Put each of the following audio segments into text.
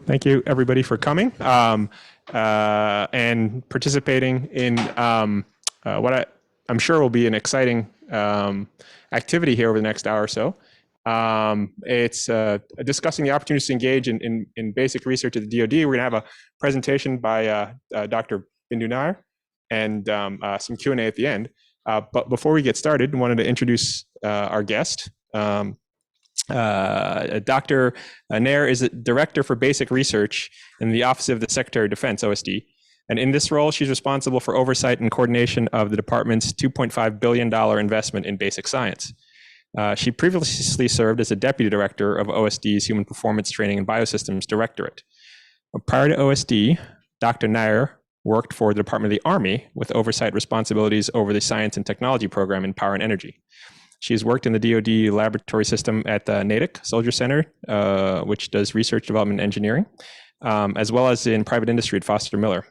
Thank you, everybody, for coming and participating in what I'm sure will be an exciting activity here over the next hour or so. It's discussing the opportunities to engage in basic research at the DoD. We're going to have a presentation by Dr. Bindu Nair and some Q&A at the end. But before we get started, I wanted to introduce our guest. Dr. Nair is a Director for Basic Research in the Office of the Secretary of Defense, OSD. And in this role, she's responsible for oversight and coordination of the department's $2.5 billion investment in basic science. She previously served as a Deputy Director of OSD's Human Performance Training and Biosystems Directorate. Prior to OSD, Dr. Nair worked for the Department of the Army with oversight responsibilities over the Science and Technology Program in Power and Energy. She's worked in the DoD laboratory system at the Natick Soldier Center, which does research, development, and engineering, as well as in private industry at Foster Miller.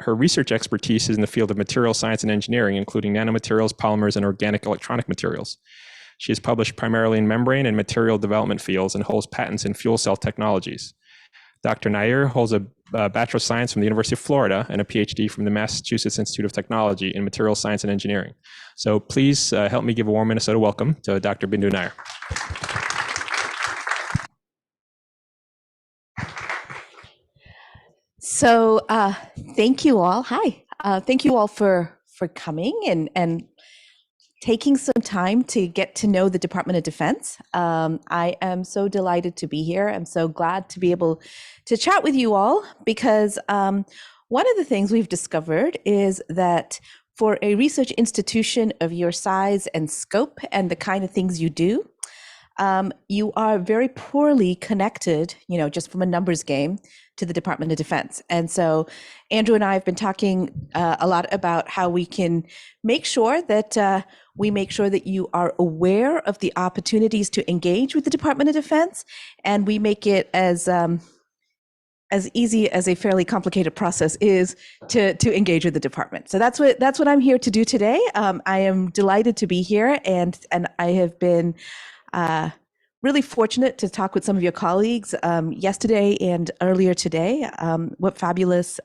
Her research expertise is in the field of material science and engineering, including nanomaterials, polymers, and organic electronic materials. She has published primarily in membrane and material development fields and holds patents in fuel cell technologies. Dr. Nair holds a Bachelor of Science from the University of Florida and a PhD from the Massachusetts Institute of Technology in Material Science and Engineering. So please help me give a warm Minnesota welcome to Dr. Bindu Nair. So thank you all. Hi. Thank you all for coming and taking some time to get to know the Department of Defense. I am so delighted to be here. I'm so glad to be able to chat with you all because one of the things we've discovered is that for a research institution of your size and scope and the kind of things you do, you are very poorly connected, just from a numbers game, to the Department of Defense. And so Andrew and I have been talking a lot about how we can make sure that you are aware of the opportunities to engage with the Department of Defense, and we make it as easy as a fairly complicated process is to engage with the department. So that's what I'm here to do today. I am delighted to be here, and I have been really fortunate to talk with some of your colleagues yesterday and earlier today. What a fabulous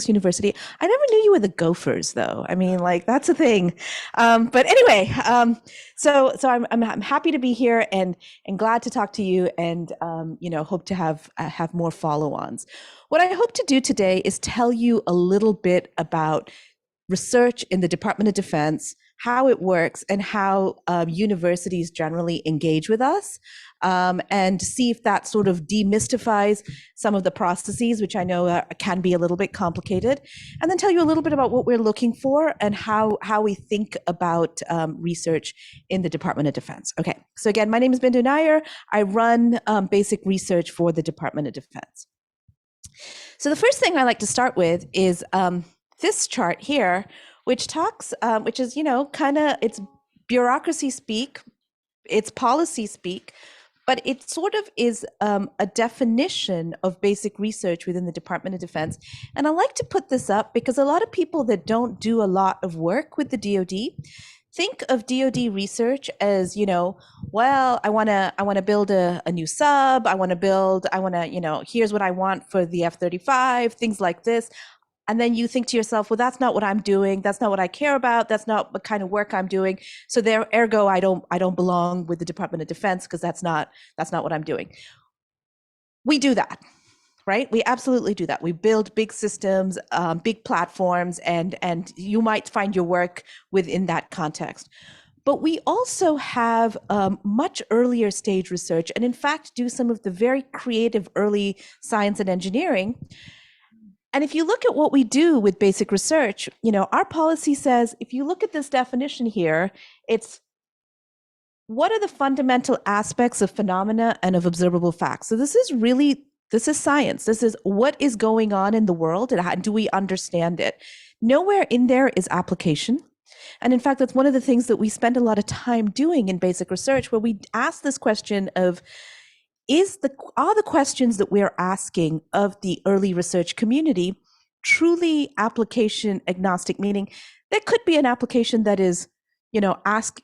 university. I never knew you were the Gophers, though. I mean, that's a thing. But anyway, so I'm happy to be here and glad to talk to you, and hope to have more follow-ons. What I hope to do today is tell you a little bit about research in the Department of Defense, how it works, and how universities generally engage with us, and see if that sort of demystifies some of the processes, which I know can be a little bit complicated, and then tell you a little bit about what we're looking for and how we think about research in the Department of Defense. Okay, so again, my name is Bindu Nair. I run basic research for the Department of Defense. So the first thing I like to start with is this chart here, which talks, which is, it's bureaucracy speak, it's policy speak, but it sort of is a definition of basic research within the Department of Defense. And I like to put this up because a lot of people that don't do a lot of work with the DoD think of DoD research as, well, I want to build a new sub, here's what I want for the F-35, things like this. And then you think to yourself, well, that's not what I'm doing. That's not what I care about. That's not what kind of work I'm doing. So ergo, I don't belong with the Department of Defense because that's not what I'm doing. We do that, right? We absolutely do that. We build big systems, big platforms, and you might find your work within that context. But we also have much earlier stage research, and in fact, do some of the very creative early science and engineering. And if you look at what we do with basic research, our policy says, if you look at this definition here, it's what are the fundamental aspects of phenomena and of observable facts? So this is science. This is what is going on in the world and how do we understand it? Nowhere in there is application. And in fact, that's one of the things that we spend a lot of time doing in basic research, where we ask this question of, are the questions that we're asking of the early research community truly application agnostic? Meaning, there could be an application that is, that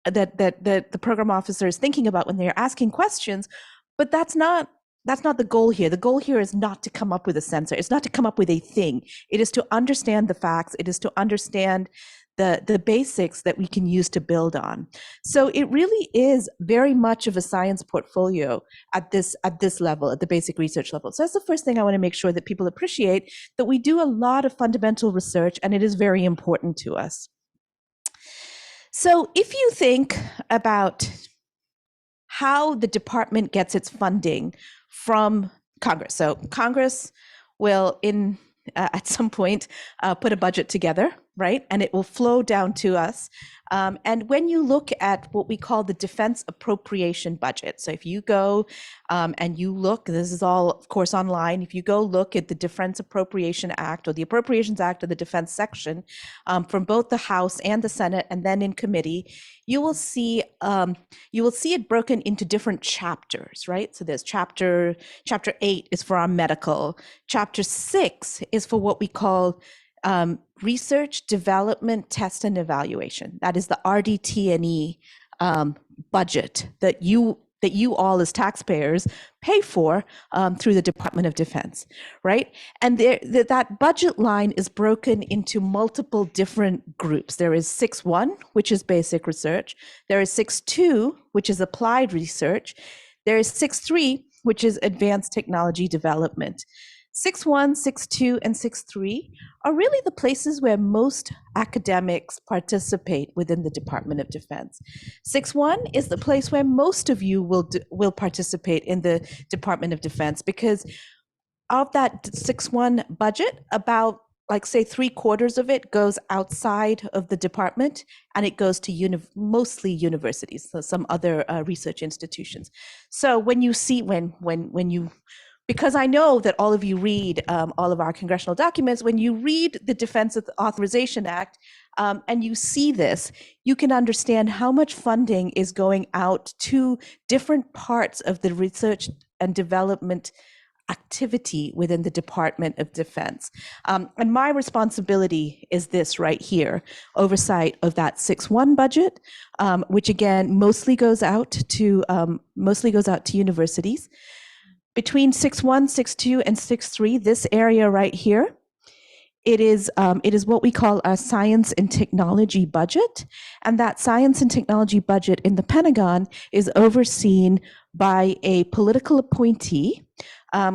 the program officer is thinking about when they're asking questions, but that's not that's not the goal here. The goal here is not to come up with a sensor. It's not to come up with a thing. It is to understand the facts. It is to understand the basics that we can use to build on. So it really is very much of a science portfolio at this level, at the basic research level. So that's the first thing I want to make sure that people appreciate, that we do a lot of fundamental research, and it is very important to us. So if you think about how the department gets its funding from Congress. So Congress will, at some point, put a budget together, right? And it will flow down to us. And when you look at what we call the Defense Appropriation Budget, so if you go and you look, this is all, of course, online. If you go look at the Defense Appropriation Act or the Appropriations Act of the Defense section from both the House and the Senate, and then in committee, you will see it broken into different chapters, right? So there's chapter 8 is for our medical. Chapter 6 is for what we call research, development, test, and evaluation. That is the Rdtne budget that you all as taxpayers pay for through the Department of Defense, right? And that budget line is broken into multiple different groups. There is 6.1, which is basic research. There is 6.2, which is applied research. There is 6.3, which is advanced technology development. 6.1, 6.2, and 6.3 are really the places where most academics participate within the Department of Defense. 6.1 is the place where most of you will participate in the Department of Defense, because of that 6.1 budget, about, like, say 3/4 of it goes outside of the department, and it goes to mostly universities, so some other research institutions. So when you see, when you, because I know that all of you read all of our congressional documents, when you read the Defense Authorization Act and you see this, you can understand how much funding is going out to different parts of the research and development activity within the Department of Defense. And my responsibility is this right here: oversight of that 6.1 budget, which again mostly goes out to universities. Between 6.1, 6.2, and 6.3, this area right here, it is what we call a science and technology budget. And that science and technology budget in the Pentagon is overseen by a political appointee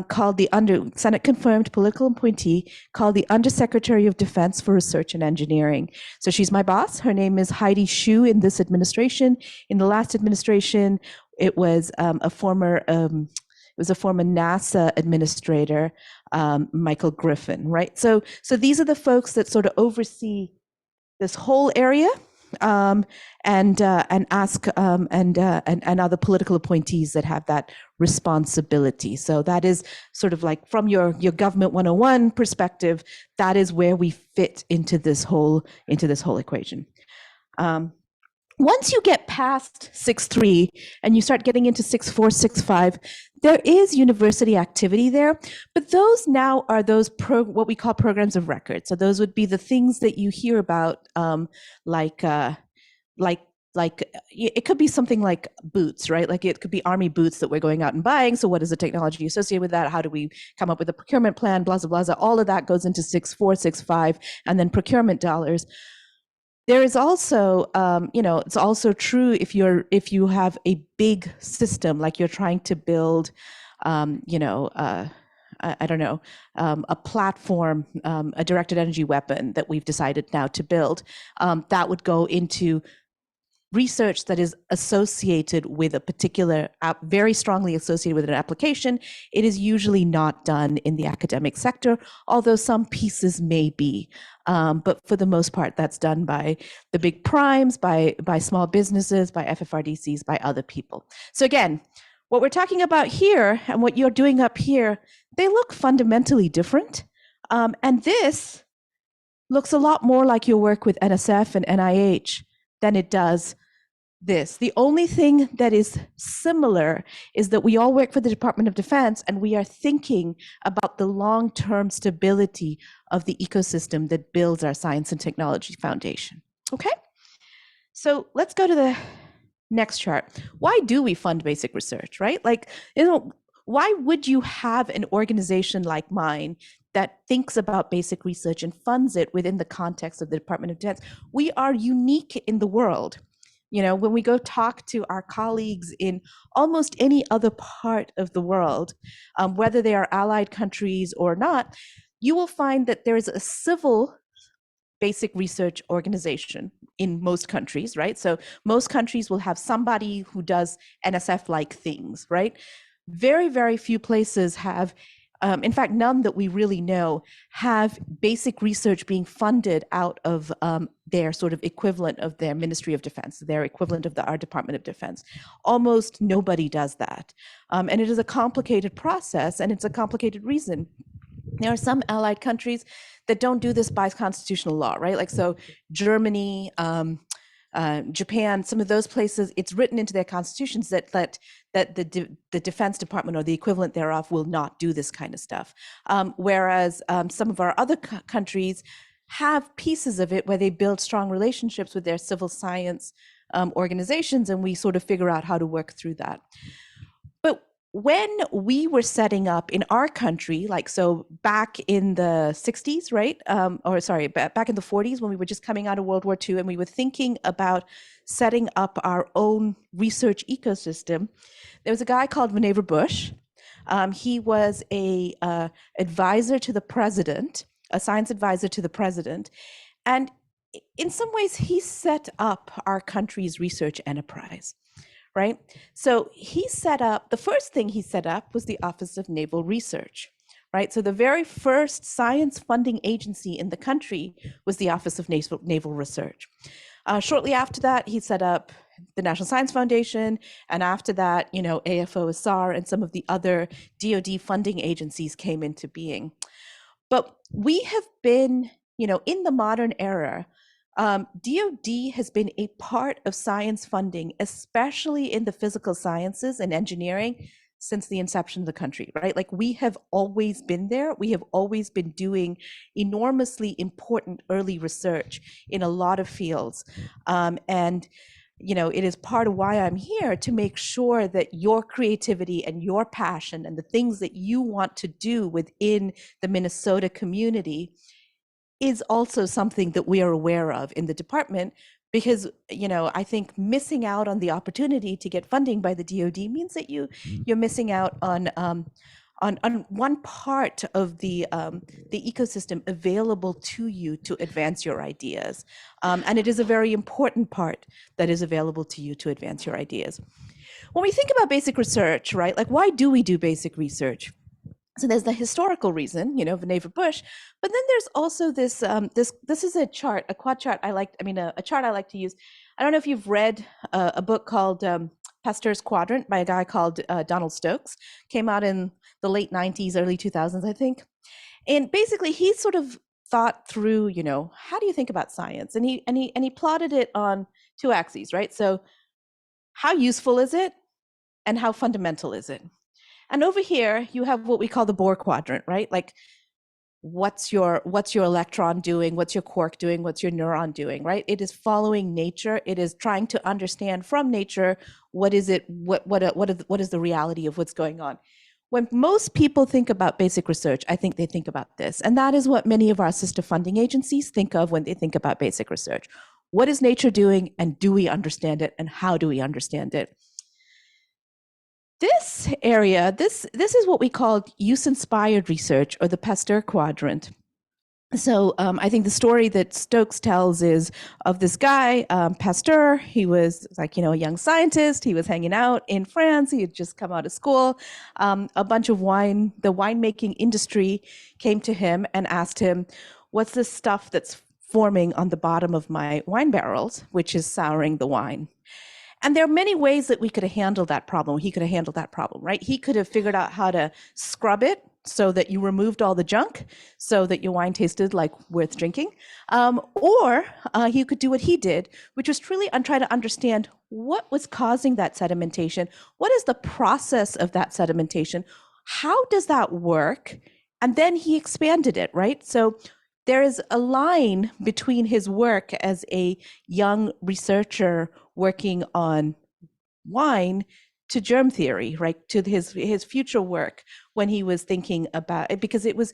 called the Senate confirmed political appointee called the Undersecretary of Defense for Research and Engineering. So she's my boss. Her name is Heidi Shue in this administration. In the last administration, it was a former NASA administrator, Michael Griffin, right? So these are the folks that sort of oversee this whole area, and ask and other political appointees that have that responsibility. So that is sort of like, from your government 101 perspective, that is where we fit into this whole equation. Once you get past 6.3 and you start getting into 6.4, 6.5, there is university activity there, but those now are those what we call programs of record. So those would be the things that you hear about, like it could be something like boots, right? Like it could be Army boots that we're going out and buying. So what is the technology associated with that? How do we come up with a procurement plan? Blah, blah, blah. All of that goes into 6.4, 6.5, and then procurement dollars. There is also, it's also true if you have a big system, like you're trying to build, a platform, a directed energy weapon that we've decided now to build, that would go into research that is associated with a particular, very strongly associated with an application. It is usually not done in the academic sector, although some pieces may be. But for the most part, that's done by the big primes, by small businesses, by FFRDCs, by other people. So again, what we're talking about here and what you're doing up here, they look fundamentally different. And this looks a lot more like your work with NSF and NIH than it does this. The only thing that is similar is that we all work for the Department of Defense, and we are thinking about the long-term stability of the ecosystem that builds our science and technology foundation. Okay, so let's go to the next chart. Why do we fund basic research, right? Like, why would you have an organization like mine that thinks about basic research and funds it within the context of the Department of Defense? We are unique in the world. You know, when we go talk to our colleagues in almost any other part of the world, whether they are allied countries or not, you will find that there is a civil basic research organization in most countries, right? So most countries will have somebody who does NSF-like things, right? Very, very few places have, in fact, none that we really know, have basic research being funded out of their sort of equivalent of their Ministry of Defense, their equivalent of our Department of Defense. Almost nobody does that. And it is a complicated process, and it's a complicated reason. There are some allied countries that don't do this by constitutional law, right? Like, so Germany, Japan, some of those places, it's written into their constitutions that the Defense Department or the equivalent thereof will not do this kind of stuff. Whereas some of our other countries have pieces of it where they build strong relationships with their civil science organizations, and we sort of figure out how to work through that. But when we were setting up in our country, like, so back in the 60s, right? Back in the 40s, when we were just coming out of World War II and we were thinking about setting up our own research ecosystem, there was a guy called Minerva Bush. He was a advisor to the president, a science advisor to the president. And in some ways, he set up our country's research enterprise. Right? So he set up, the first thing he set up was the Office of Naval Research, right? So the very first science funding agency in the country was the Office of Naval Research. Shortly after that, he set up the National Science Foundation, and after that, you know, AFOSR and some of the other DoD funding agencies came into being. But we have been, you know, in the modern era, DoD has been a part of science funding, especially in the physical sciences and engineering, since the inception of the country, right? Like, we have always been there. We have always been doing enormously important early research in a lot of fields. And, you know, it is part of why I'm here, to make sure that your creativity and your passion and the things that you want to do within the Minnesota community is also something that we are aware of in the department, because, you know, I think missing out on the opportunity to get funding by the DoD means that you're missing out on one part of the ecosystem available to you to advance your ideas, and it is a very important part that is available to you to advance your ideas. When we think about basic research, right? Like, why do we do basic research? So there's the historical reason, you know, Minerva Bush, but then there's also this, this is a chart, a quad chart a chart I like to use. I don't know if you've read a book called Pasteur's Quadrant by a guy called Donald Stokes. Came out in the late 90s, early 2000s, I think. And basically he sort of thought through, you know, how do you think about science? And he plotted it on two axes, right? So how useful is it and how fundamental is it? And over here, you have what we call the Bohr quadrant, right? Like, what's your electron doing? What's your quark doing? What's your neuron doing, right? It is following nature. It is trying to understand from nature, what is it, what is the reality of what's going on? When most people think about basic research, I think they think about this. And that is what many of our sister funding agencies think of when they think about basic research. What is nature doing, and do we understand it, and how do we understand it? This area, this is what we call use-inspired research, or the Pasteur quadrant. So I think the story that Stokes tells is of this guy, Pasteur. He was, like, you know, a young scientist. He was hanging out in France. He had just come out of school. A bunch of the winemaking industry came to him and asked him, what's this stuff that's forming on the bottom of my wine barrels, which is souring the wine? And there are many ways that we could have handled that problem. He could have handled that problem, right? He could have figured out how to scrub it so that you removed all the junk, so that your wine tasted like worth drinking. Or he could do what he did, which was truly try to understand what was causing that sedimentation. What is the process of that sedimentation? How does that work? And then he expanded it, right? So there is a line between his work as a young researcher working on wine germ theory, right? To his future work when he was thinking about it, because it was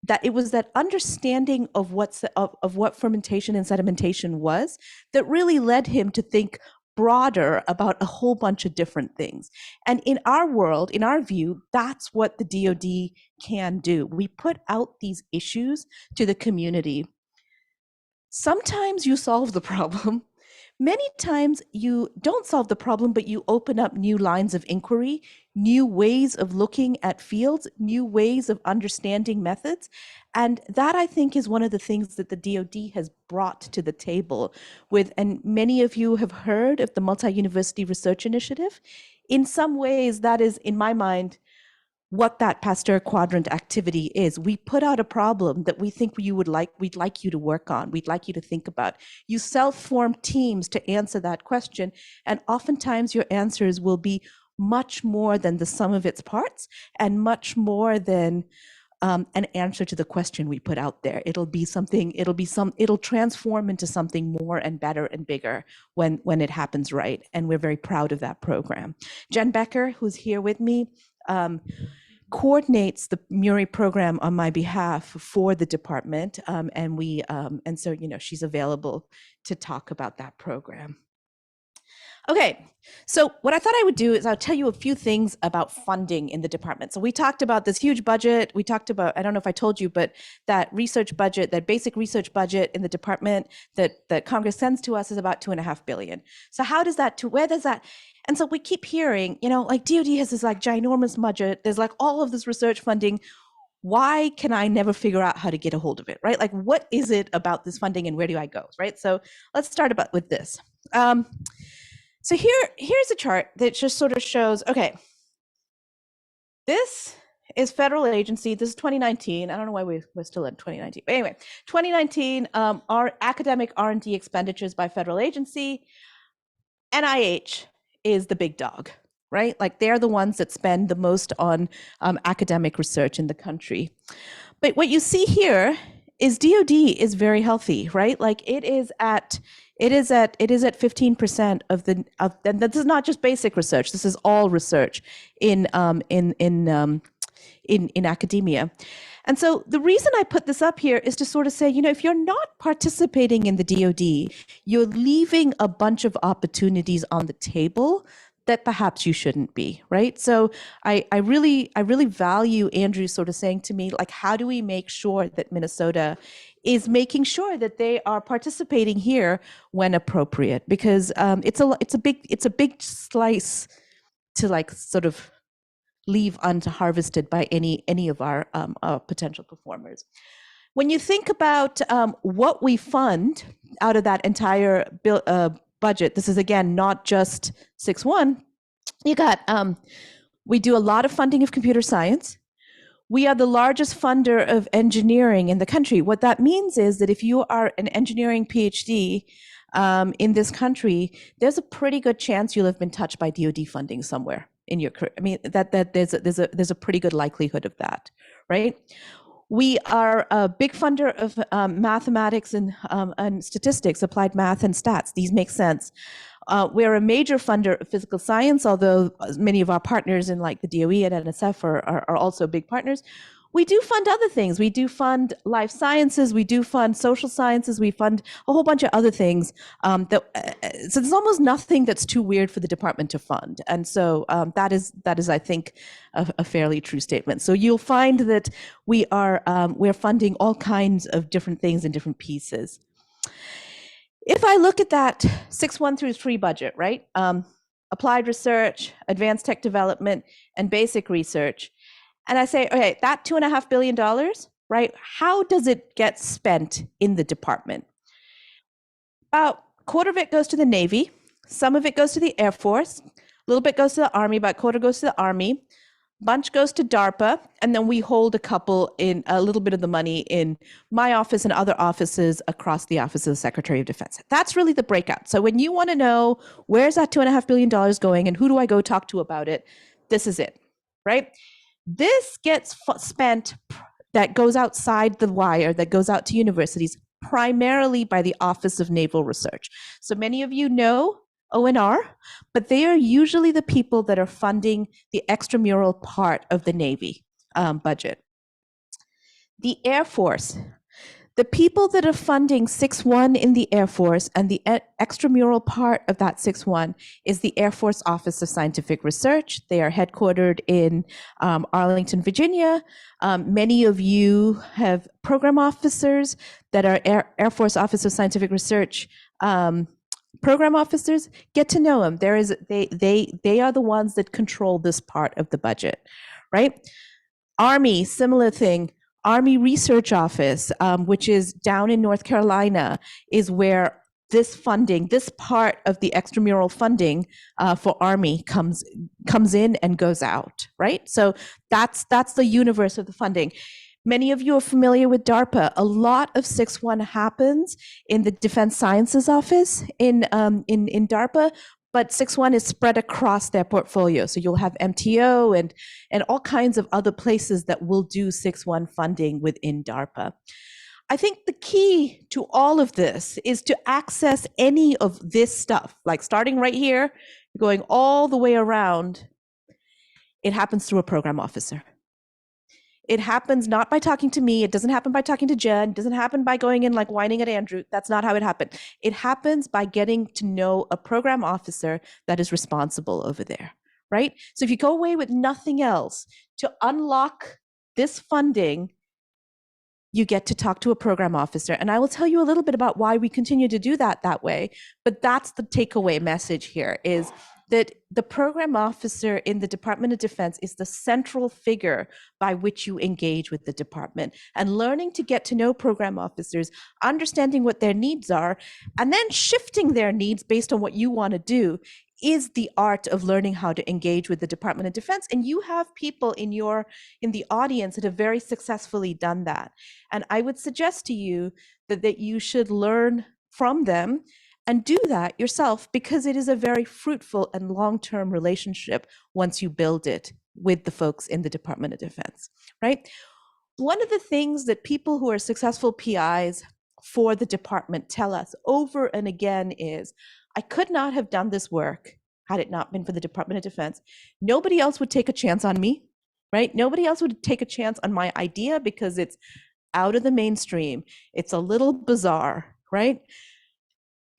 that understanding of what fermentation and sedimentation was that really led him to think broader about a whole bunch of different things. And in our world, in our view, that's what the DoD can do. We put out these issues to the community. Sometimes you solve the problem. Many times you don't solve the problem, but you open up new lines of inquiry, new ways of looking at fields, new ways of understanding methods. And that, I think, is one of the things that the DoD has brought to the table with, and many of you have heard of the Multi-University Research Initiative. In some ways, that is, in my mind, what that Pasteur Quadrant activity is. We put out a problem that we think we'd like you to work on, we'd like you to think about. You self-form teams to answer that question, and oftentimes your answers will be much more than the sum of its parts, and much more than an answer to the question we put out there. It'll transform into something more and better and bigger when it happens right, and we're very proud of that program. Jen Becker, who's here with me, coordinates the Muri program on my behalf for the department, and so she's available to talk about that program. Okay, so what I thought I would do is I'll tell you a few things about funding in the department. So we talked about this huge budget. We talked about, I don't know if I told you, but that research budget, that basic research budget in the department that Congress sends to us is about $2.5 billion. So where does that, and so we keep hearing, like DoD has this like ginormous budget. There's like all of this research funding. Why can I never figure out how to get a hold of it, right? Like, what is it about this funding and where do I go, right? So let's start with this. So here's a chart that just sort of shows, okay, this is federal agency. This is 2019. I don't know why we're still in 2019. But anyway, 2019, our academic R&D expenditures by federal agency. NIH is the big dog, right? Like they're the ones that spend the most on academic research in the country. But what you see here is DoD is very healthy, right? Like it is at 15% and this is not just basic research. This is all research in academia. And so the reason I put this up here is to sort of say, if you're not participating in the DoD, you're leaving a bunch of opportunities on the table that perhaps you shouldn't be, right? So I really value Andrew sort of saying to me, like, how do we make sure that Minnesota is making sure that they are participating here when appropriate? Because it's a big slice to like sort of leave unharvested by any of our potential performers. When you think about what we fund out of that entire budget, this is again not just 6-1. You got we do a lot of funding of computer science. We are the largest funder of engineering in the country. What that means is that if you are an engineering PhD in this country, there's a pretty good chance you'll have been touched by DoD funding somewhere in your career. I mean, that there's a pretty good likelihood of that, right? We are a big funder of mathematics and statistics, applied math and stats. These make sense. We're a major funder of physical science, although many of our partners in like the DOE and NSF are also big partners. We do fund other things. We do fund life sciences. We do fund social sciences. We fund a whole bunch of other things. So there's almost nothing that's too weird for the department to fund. And so that is, I think, a fairly true statement. So you'll find that we're funding all kinds of different things in different pieces. If I look at that 6-1 through 3 budget, right? Applied research, advanced tech development, and basic research. And I say, okay, that $2.5 billion, right? How does it get spent in the department? About a quarter of it goes to the Navy. Some of it goes to the Air Force. A little bit goes to the Army. About a quarter goes to the Army. Bunch goes to DARPA, and then we hold a little bit of the money in my office and other offices across the Office of the Secretary of Defense. That's really the breakout. So when you want to know where's that $2.5 billion going and who do I go talk to about it, this is it, right? This gets spent, that goes outside the wire, that goes out to universities, primarily by the Office of Naval Research. So many of you know ONR, but they are usually the people that are funding the extramural part of the Navy budget. The Air Force, the people that are funding 6-1 in the Air Force and the extramural part of that 6-1 is the Air Force Office of Scientific Research. They are headquartered in Arlington, Virginia. Many of you have program officers that are Air Force Office of Scientific Research program officers. Get to know them. They are the ones that control this part of the budget, right? Army, similar thing. Army Research Office, which is down in North Carolina, is where this funding, this part of the extramural funding for Army comes in and goes out, right? So that's the universe of the funding. Many of you are familiar with DARPA. A lot of 6-1 happens in the Defense Sciences Office in DARPA, but 6-1 is spread across their portfolio. So you'll have MTO and all kinds of other places that will do 6-1 funding within DARPA. I think the key to all of this is to access any of this stuff, like starting right here, going all the way around. It happens through a program officer. It happens not by talking to me. It doesn't happen by talking to Jen. It doesn't happen by going in like whining at Andrew. That's not how it happened. It happens by getting to know a program officer that is responsible over there, right? So if you go away with nothing else, to unlock this funding, you get to talk to a program officer. And I will tell you a little bit about why we continue to do that way. But that's the takeaway message here, is that the program officer in the Department of Defense is the central figure by which you engage with the department. And learning to get to know program officers, understanding what their needs are, and then shifting their needs based on what you want to do is the art of learning how to engage with the Department of Defense. And you have people in the audience that have very successfully done that. And I would suggest to you that you should learn from them and do that yourself, because it is a very fruitful and long-term relationship once you build it with the folks in the Department of Defense, right? One of the things that people who are successful PIs for the department tell us over and again is, I could not have done this work had it not been for the Department of Defense. Nobody else would take a chance on me, right? Nobody else would take a chance on my idea because it's out of the mainstream. It's a little bizarre, right?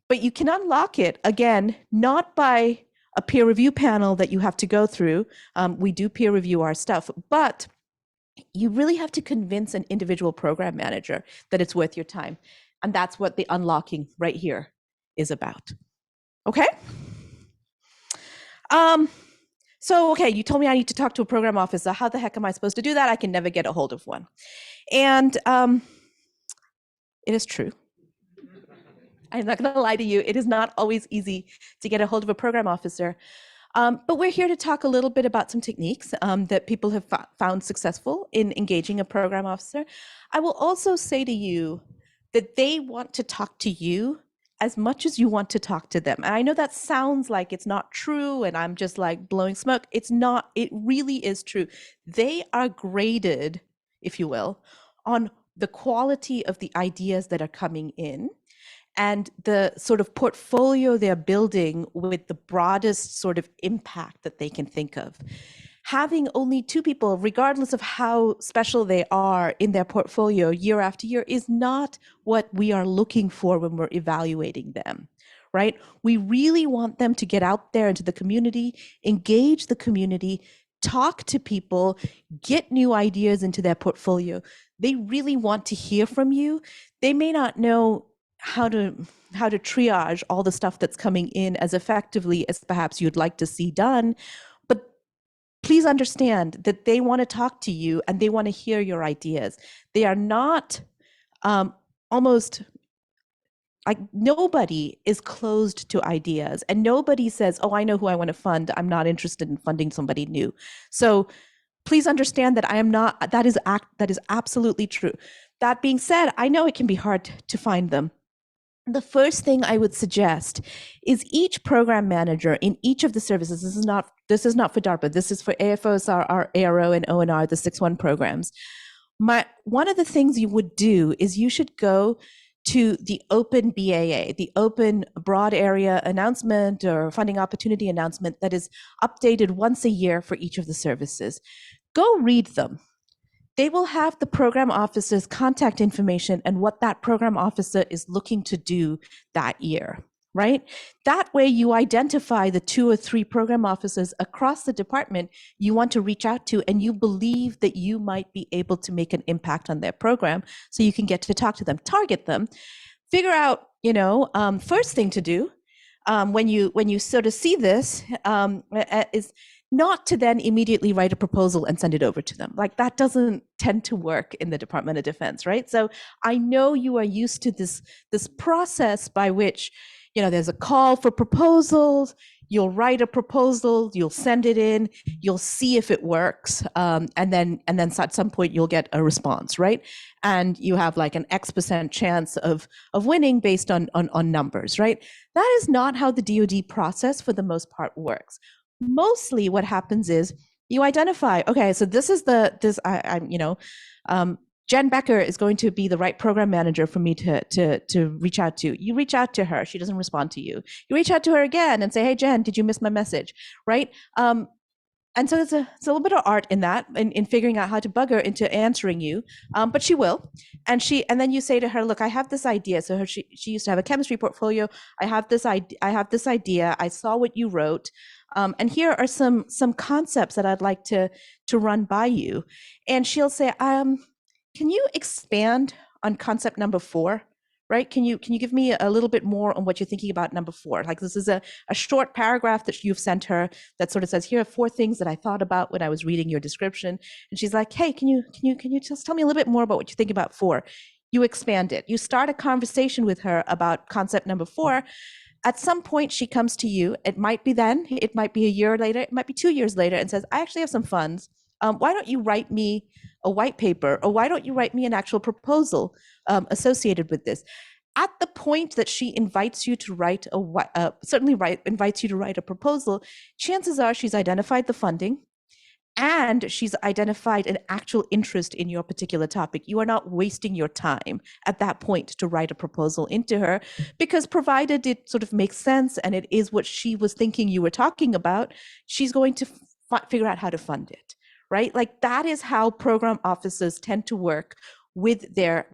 But you can unlock it, again, not by a peer review panel that you have to go through. We do peer review our stuff, but you really have to convince an individual program manager that it's worth your time. And that's what the unlocking right here is about. Okay? Okay, you told me I need to talk to a program officer. How the heck am I supposed to do that? I can never get a hold of one. And it is true. I'm not going to lie to you. It is not always easy to get a hold of a program officer. But we're here to talk a little bit about some techniques that people have found successful in engaging a program officer. I will also say to you that they want to talk to you as much as you want to talk to them. And I know that sounds like it's not true and I'm just like blowing smoke. It's not. It really is true. They are graded, if you will, on the quality of the ideas that are coming in and the sort of portfolio they're building with the broadest sort of impact that they can think of. Having only 2 people, regardless of how special they are in their portfolio year after year, is not what we are looking for when we're evaluating them, right? We really want them to get out there into the community, engage the community, talk to people, get new ideas into their portfolio. They really want to hear from you. They may not know how to triage all the stuff that's coming in as effectively as perhaps you'd like to see done, but please understand that they want to talk to you and they want to hear your ideas. They are not almost like, nobody is closed to ideas and nobody says, oh, I know who I want to fund. I'm not interested in funding somebody new. So please understand that I am not, that is absolutely true. That being said, I know it can be hard to find them. The first thing I would suggest is each program manager in each of the services, this is not for DARPA, this is for AFOSR, ARO, and ONR, the 6-1 programs. One of the things you would do is you should go to the open BAA, the open broad area announcement or funding opportunity announcement that is updated once a year for each of the services. Go read them. They will have the program officer's contact information and what that program officer is looking to do that year, right? That way you identify the 2 or 3 program officers across the department you want to reach out to, and you believe that you might be able to make an impact on their program, so you can get to talk to them, target them, figure out, first thing to do when you sort of see this is not to then immediately write a proposal and send it over to them. Like, that doesn't tend to work in the Department of Defense, right? So I know you are used to this process by which, there's a call for proposals, you'll write a proposal, you'll send it in, you'll see if it works, and then at some point you'll get a response, right? And you have like an X% chance of winning based on numbers, right? That is not how the DoD process for the most part works. Mostly what happens is you identify, okay, so this is Jen Becker is going to be the right program manager for me to reach out to. You reach out to her, she doesn't respond to you. You reach out to her again and say, hey, Jen, did you miss my message, right? And so it's a little bit of art in that, in figuring out how to bug her into answering you, but she will. And then you say to her, look, I have this idea. So she used to have a chemistry portfolio. I have this idea. I saw what you wrote. And here are some concepts that I'd like to run by you. And she'll say, can you expand on concept number 4? Right? Can you give me a little bit more on what you're thinking about number 4? Like, this is a short paragraph that you've sent her that sort of says, here are 4 things that I thought about when I was reading your description. And she's like, hey, can you just tell me a little bit more about what you think about 4? You expand it. You start a conversation with her about concept number 4. At some point, she comes to you. It might be then, it might be a year later, it might be 2 years later, and says, I actually have some funds. Why don't you write me a white paper, or why don't you write me an actual proposal associated with this? At the point that she invites you to write invites you to write a proposal, chances are she's identified the funding and she's identified an actual interest in your particular topic. You are not wasting your time at that point to write a proposal into her, because provided it sort of makes sense and it is what she was thinking you were talking about, she's going to figure out how to fund it. Right? Like, that is how program officers tend to work with their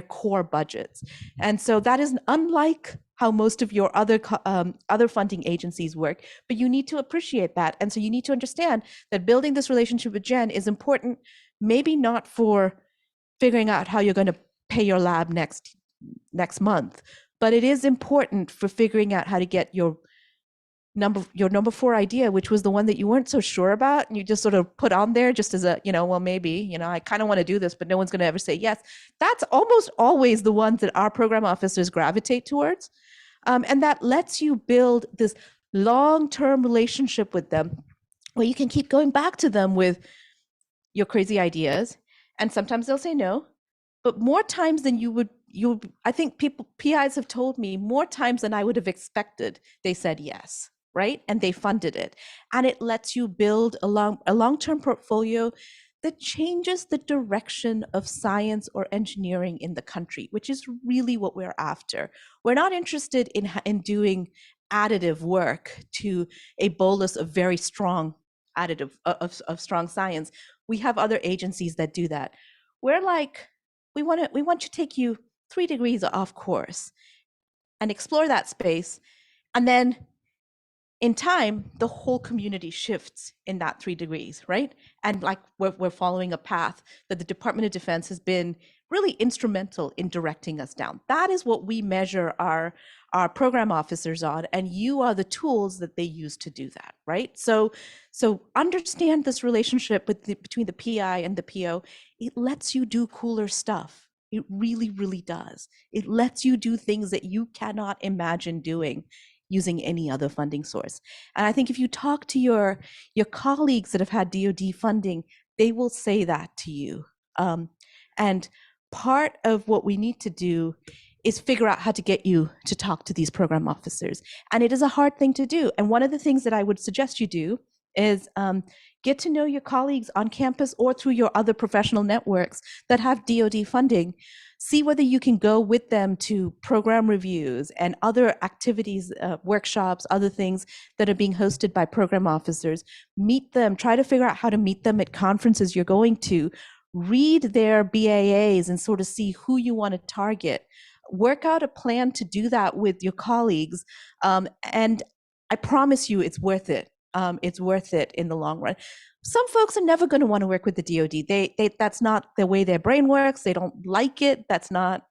core budgets. And so that is unlike how most of your other funding agencies work, but you need to appreciate that. And so you need to understand that building this relationship with Jen is important, maybe not for figuring out how you're going to pay your lab next month, but it is important for figuring out how to get your number 4 idea, which was the one that you weren't so sure about, and you just sort of put on there just as a, well, maybe, I kind of want to do this, but no one's going to ever say yes. That's almost always the ones that our program officers gravitate towards. And that lets you build this long-term relationship with them where you can keep going back to them with your crazy ideas. And sometimes they'll say no, but more times than I think PIs have told me more times than I would have expected, they said yes. Right? And they funded it. And it lets you build a long-term portfolio that changes the direction of science or engineering in the country, which is really what we're after. We're not interested in doing additive work to a bolus of very strong of strong science. We have other agencies that do that. We're like, we want to take you 3 degrees off course and explore that space, and then in time, the whole community shifts in that 3 degrees, right? And like we're following a path that the Department of Defense has been really instrumental in directing us down. That is what we measure our program officers on, and you are the tools that they use to do that, right? So understand this relationship between the PI and the PO. It lets you do cooler stuff. It really, really does. It lets you do things that you cannot imagine doing using any other funding source. And I think if you talk to your colleagues that have had DoD funding, they will say that to you. And part of what we need to do is figure out how to get you to talk to these program officers. And it is a hard thing to do. And one of the things that I would suggest you do is get to know your colleagues on campus or through your other professional networks that have DoD funding. See whether you can go with them to program reviews and other activities, workshops, other things that are being hosted by program officers. Meet them, try to figure out how to meet them at conferences you're going to. Read their BAAs and sort of see who you want to target. Work out a plan to do that with your colleagues. And I promise you it's worth it. It's worth it in the long run. Some folks are never going to want to work with the DoD. That's not the way their brain works. They don't like it. That's not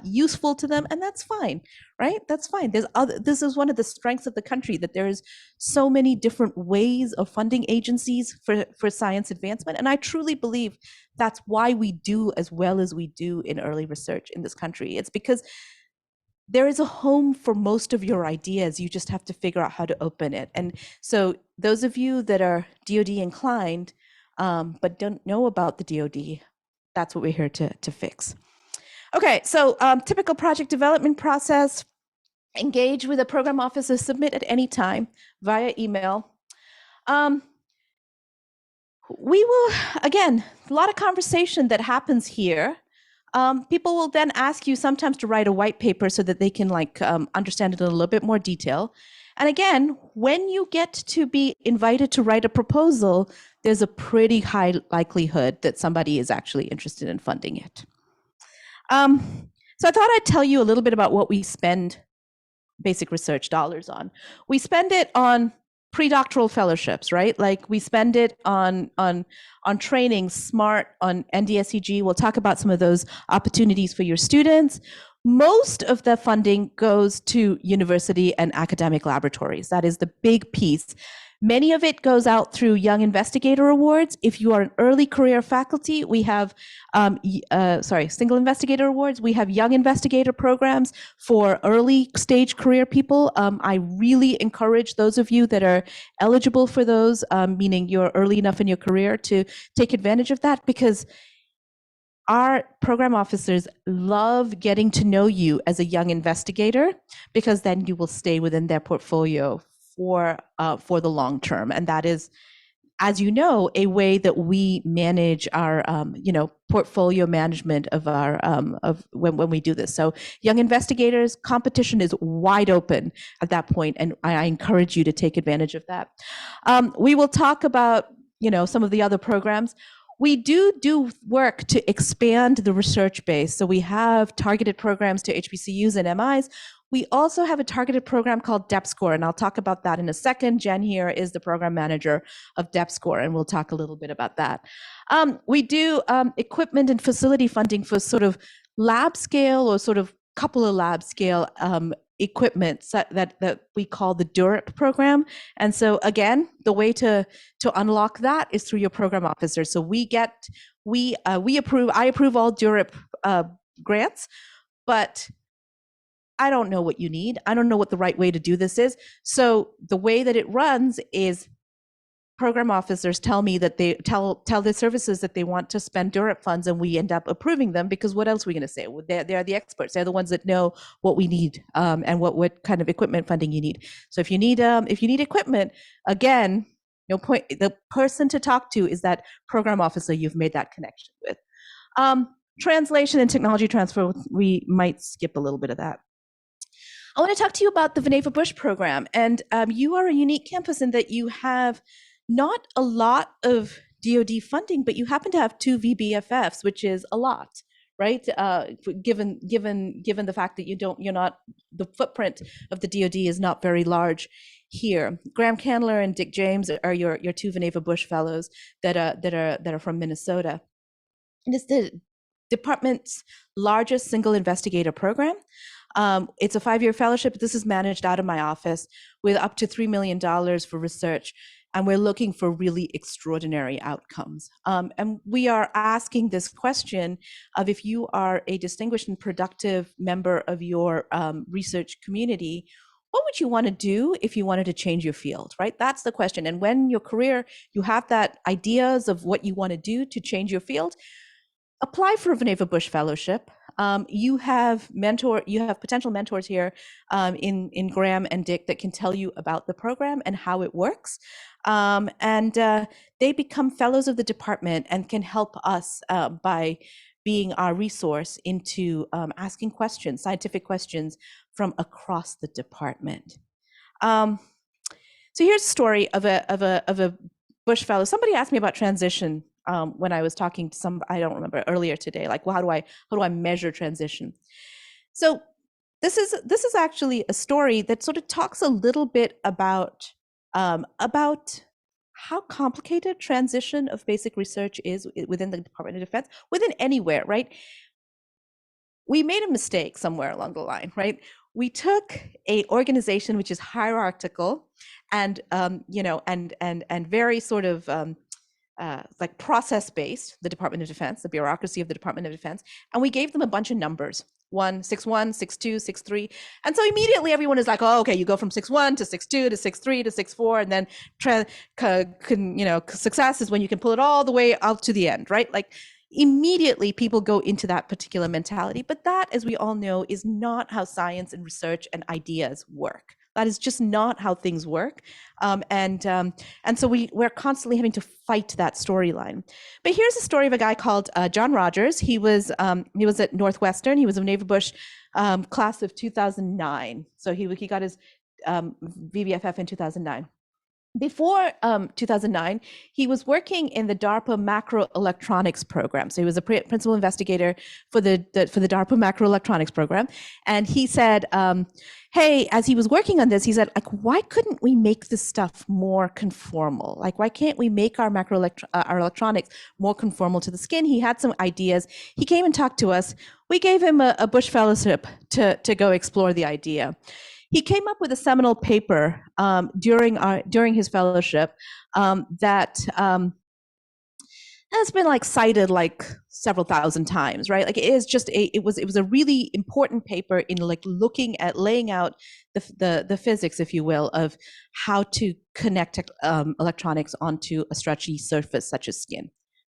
useful to them, and that's fine, right? That's fine. This is one of the strengths of the country, that there is so many different ways of funding agencies for science advancement, and I truly believe that's why we do as well as we do in early research in this country. It's because there is a home for most of your ideas. You just have to figure out how to open it. And so those of you that are DoD inclined, but don't know about the DoD, that's what we're here to fix. Okay, so typical project development process: engage with a program officer, submit at any time via email. We will, again, a lot of conversation that happens here. People will then ask you sometimes to write a white paper so that they can understand it in a little bit more detail. And again, when you get to be invited to write a proposal, there's a pretty high likelihood that somebody is actually interested in funding it. So I thought I'd tell you a little bit about what we spend basic research dollars on. We spend it on pre-doctoral fellowships, right? Like we spend it on training, SMART, on NDSEG. We'll talk about some of those opportunities for your students. Most of the funding goes to university and academic laboratories. That is the big piece. Many of it goes out through Young Investigator Awards. If you are an early career faculty, we have, Single Investigator Awards. We have Young Investigator programs for early stage career people. I really encourage those of you that are eligible for those, meaning you're early enough in your career, to take advantage of that, because our program officers love getting to know you as a young investigator, because then you will stay within their portfolio for the long term. And that is, as you know, a way that we manage our portfolio management of our of when we do this. So young investigators, competition is wide open at that point, and I encourage you to take advantage of that. We will talk about some of the other programs. We do work to expand the research base. So we have targeted programs to HBCUs and MIs. We also have a targeted program called DepScore, and I'll talk about that in a second. Jen here is the program manager of DepScore, and we'll talk a little bit about that. We do equipment and facility funding for sort of lab scale or sort of couple of lab scale equipment that we call the DURIP program. And so again, the way to unlock that is through your program officer. So I approve all DURIP grants, but I don't know what you need. I don't know what the right way to do this is. So the way that it runs is program officers tell me that they tell the services that they want to spend DURIP funds, and we end up approving them, because what else are we going to say? They're the experts. They're the ones that know what we need and what kind of equipment funding you need. So if you need equipment, again, no point. The person to talk to is that program officer you've made that connection with. Translation and technology transfer, we might skip a little bit of that. I want to talk to you about the Minerva Bush program. And you are a unique campus in that you have not a lot of DoD funding, but you happen to have 2 VBFFs, which is a lot, right? Given the fact that the footprint of the DoD is not very large here. Graham Candler and Dick James are your 2 Minerva Bush fellows that are from Minnesota. And it's the department's largest single investigator program. It's a 5-year fellowship. This is managed out of my office with up to $3 million for research. And we're looking for really extraordinary outcomes. And we are asking this question of, if you are a distinguished and productive member of your research community, what would you want to do if you wanted to change your field, right? That's the question. And when your career, you have that ideas of what you want to do to change your field, apply for a Minerva Bush Fellowship. You have potential mentors here in Graham and Dick that can tell you about the program and how it works. And they become fellows of the department and can help us by being our resource into asking questions, scientific questions from across the department. So here's a story of a Bush fellow. Somebody asked me about transition when I was talking to I don't remember, earlier today, like, well, how do I measure transition? So this is actually a story that sort of talks a little bit about how complicated transition of basic research is within the Department of Defense, within anywhere, right? We made a mistake somewhere along the line, right? We took a organization which is hierarchical and and very sort of like process-based, the Department of Defense, the bureaucracy of the Department of Defense, and we gave them a bunch of numbers: 6.1, 6.2, 6.3, and so immediately everyone is like, "Oh, okay, you go from 6.1 to 6.2 to 6.3 to 6.4, and then success is when you can pull it all the way out to the end, right?" Like immediately people go into that particular mentality, but that, as we all know, is not how science and research and ideas work. That is just not how things work, and so we're constantly having to fight that storyline. But here's a story of a guy called John Rogers. He was at Northwestern. He was a Naval Bush class of 2009. So he got his VBFF in 2009. Before 2009, he was working in the DARPA macroelectronics program. So he was a principal investigator for the DARPA macroelectronics program. And he said, hey, as he was working on this, he said, like, why couldn't we make this stuff more conformal? Like, why can't we make our our electronics more conformal to the skin? He had some ideas. He came and talked to us. We gave him a Bush Fellowship to go explore the idea. He came up with a seminal paper during his fellowship that has been like cited like several thousand times, right? Like it was a really important paper in like looking at laying out the physics, if you will, of how to connect electronics onto a stretchy surface such as skin,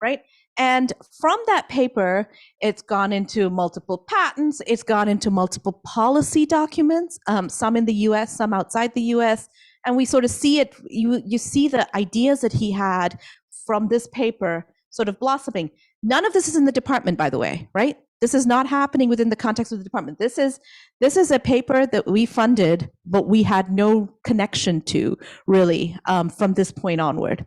right? And from that paper, it's gone into multiple patents, it's gone into multiple policy documents, some in the US, some outside the US. And we sort of see it, you see the ideas that he had from this paper sort of blossoming. None of this is in the department, by the way, right? This is not happening within the context of the department. This is a paper that we funded, but we had no connection to really from this point onward.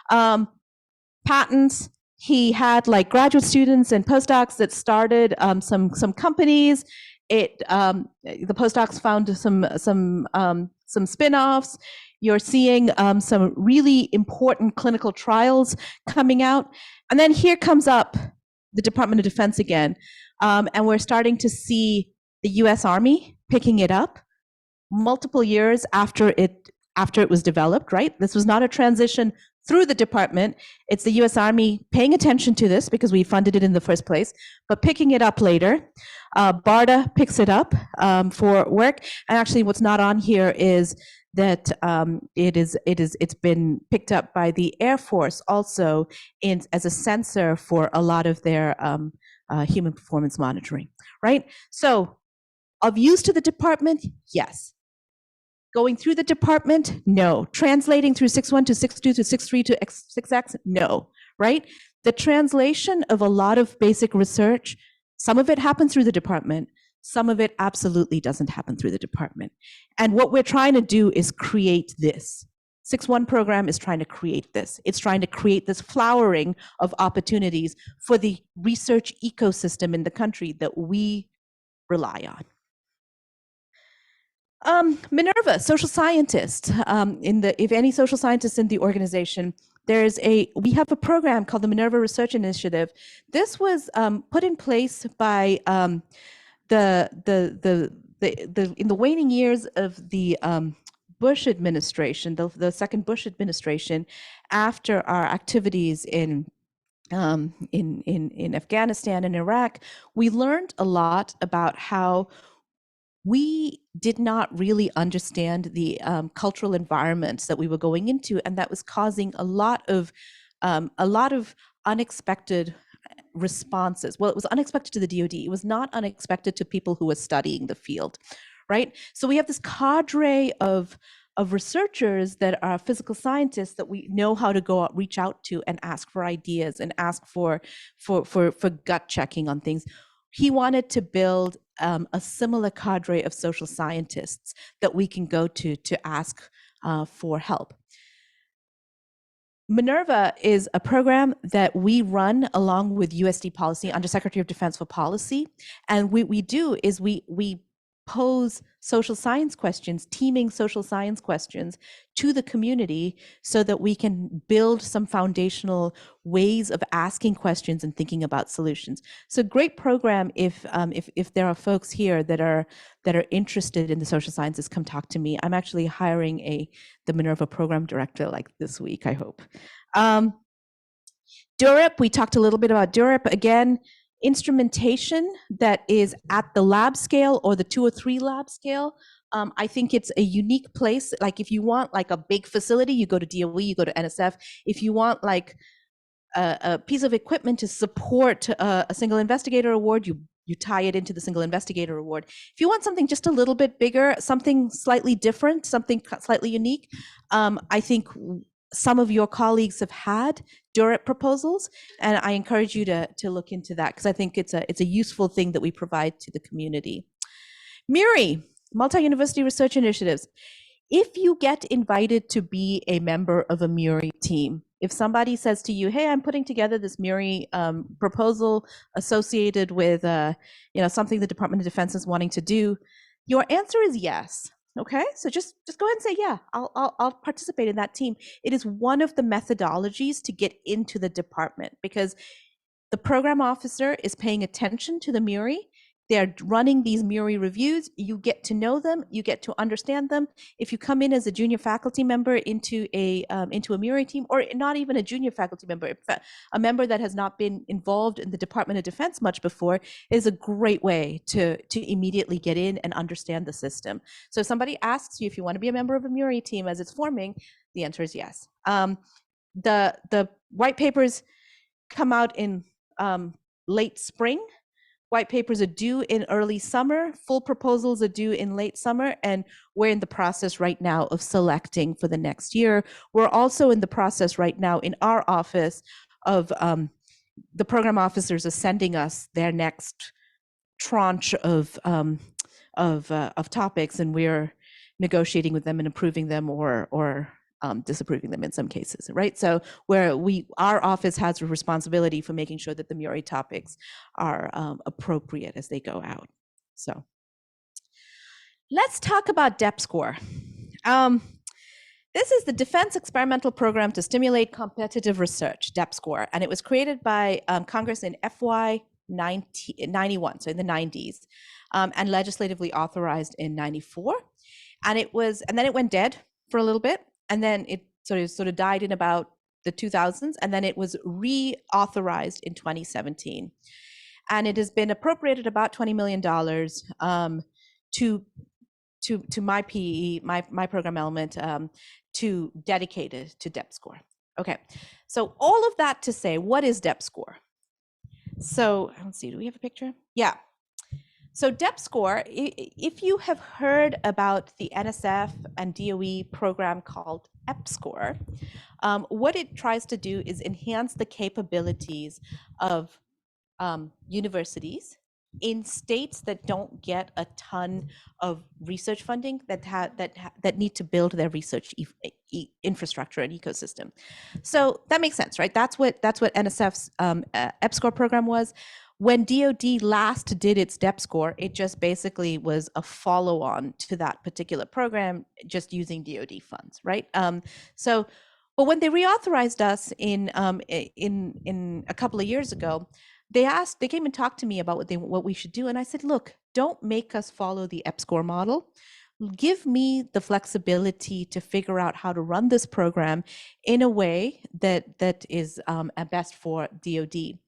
Patents. He had like graduate students and postdocs that started some companies. The postdocs found some spin-offs. You're seeing some really important clinical trials coming out. And then here comes up the Department of Defense again. And we're starting to see the US Army picking it up multiple years after it was developed, right? This was not a transition through the department. It's the US Army paying attention to this because we funded it in the first place, but picking it up later. BARDA picks it up for work. And actually what's not on here is that it's been picked up by the Air Force also as a sensor for a lot of their human performance monitoring, right? So of use to the department, yes. Going through the department, no. Translating through 6.1 to 6.2 to 6.3 to 6X, no, right? The translation of a lot of basic research, some of it happens through the department, some of it absolutely doesn't happen through the department. And what we're trying to do is create this. 6.1 program is trying to create this. It's trying to create this flowering of opportunities for the research ecosystem in the country that we rely on. Minerva, social scientist. If any social scientists in the organization, we have a program called the Minerva Research Initiative. This was put in place by in the waning years of the Bush administration, the second Bush administration, after our activities in Afghanistan and Iraq. We learned a lot about how we did not really understand the cultural environments that we were going into, and that was causing a lot of unexpected responses. Well, it was unexpected to the DoD. It was not unexpected to people who were studying the field, right? So we have this cadre of researchers that are physical scientists that we know how to go out, reach out to and ask for ideas and ask for gut checking on things. He wanted to build a similar cadre of social scientists that we can go to ask for help. Minerva is a program that we run along with USD Policy, Undersecretary of Defense for Policy. And what we do is we pose social science questions, teaming social science questions to the community so that we can build some foundational ways of asking questions and thinking about solutions. So great program if there are folks here that are interested in the social sciences, come talk to me. I'm actually hiring the Minerva program director like this week, I hope. DURIP, we talked a little bit about DURIP. Again, instrumentation that is at the lab scale or the 2 or 3 lab scale. I think it's a unique place. Like if you want like a big facility, you go to DOE, you go to NSF. If you want like a piece of equipment to support a single investigator award, you tie it into the single investigator award. If you want something just a little bit bigger, something slightly different, something slightly unique, I think some of your colleagues have had DURIP proposals, and I encourage you to look into that because I think it's a useful thing that we provide to the community. MURI, Multi-University Research Initiatives. If you get invited to be a member of a MURI team, if somebody says to you, hey, I'm putting together this MURI proposal associated with something the Department of Defense is wanting to do, your answer is yes. Okay, so just go ahead and say, yeah, I'll participate in that team. It is one of the methodologies to get into the department because the program officer is paying attention to the MURI. They're running these MURI reviews. You get to know them. You get to understand them. If you come in as a junior faculty member into a MURI team, or not even a junior faculty member, a member that has not been involved in the Department of Defense much before, is a great way to immediately get in and understand the system. So if somebody asks you if you want to be a member of a MURI team as it's forming, the answer is yes. The white papers come out in late spring. White papers are due in early summer. Full proposals are due in late summer. And we're in the process right now of selecting for the next year. We're also in the process right now in our office of the program officers are sending us their next tranche of topics, and we're negotiating with them and approving them or disapproving them in some cases, right? So our office has a responsibility for making sure that the MURI topics are appropriate as they go out. So let's talk about DEP score. This is the Defense Experimental Program to Stimulate Competitive Research, DEP score, and it was created by Congress in FY 91, so in the 90s, and legislatively authorized in 94. And then it went dead for a little bit. And then it sort of died in about the 2000s, and then it was reauthorized in 2017. And it has been appropriated about $20 million to my PE, my program element, to dedicate it to DEP score. Okay, so all of that to say, what is DEP score? So let's see, do we have a picture? Yeah. So DEP score, if you have heard about the NSF and DOE program called EPSCOR, what it tries to do is enhance the capabilities of universities in states that don't get a ton of research funding that need to build their research infrastructure and ecosystem. So that makes sense, right? That's what NSF's EPSCOR program was. When DoD last did its DEP score, it just basically was a follow-on to that particular program, just using DoD funds, right? But when they reauthorized us in a couple of years ago, they came and talked to me about what we should do, and I said, look, don't make us follow the EPSCOR model. Give me the flexibility to figure out how to run this program in a way that is best for DoD.